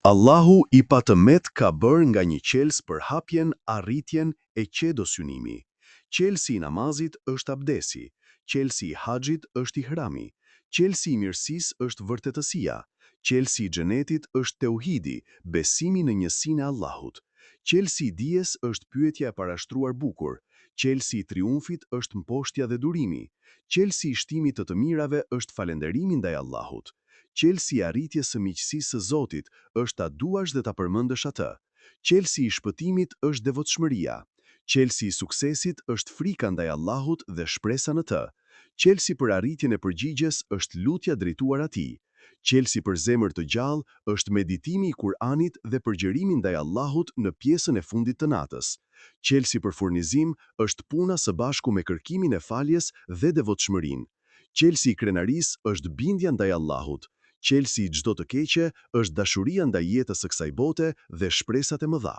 Allahu I patëmet ka bërë nga një qelës për hapjen, arritjen e qedosyunimi. Qelësi I namazit është abdesi, qelësi I haxhit është ihrami, qelësi I mirësisë është vërtetësia, qelësi I xhenetit është teuhidi, besimi në njësinë e Allahut. Qelësi I dijes është pyetja e parashtruar bukur, qelësi I triumfit është mposhtja dhe durimi, qelësi I shtimit të mirave është falënderimi ndaj Allahut. Qelësi I arritjes së miqësisë së Zotit është ta duash dhe ta përmendësh atë. Qelësi I shpëtimit është devotshmëria. Qelësi I suksesit është frika ndaj Allahut dhe shpresa në të. Qelësi për arritjen e përgjigjes është lutja drejtuar atij. Qelësi për zemër të gjallë është meditimi I Kur'anit dhe përgjërimi ndaj Allahut në pjesën e fundit të natës. Qelësi për furnizim është puna së bashku me kërkimin e faljes dhe devotshmërinë. Qelësi I krenarisë është bindja ndaj Allahut. Qelësi I çdo të keqe është dashuria ndaj jetës së kësaj bote dhe shpresat e mëdha.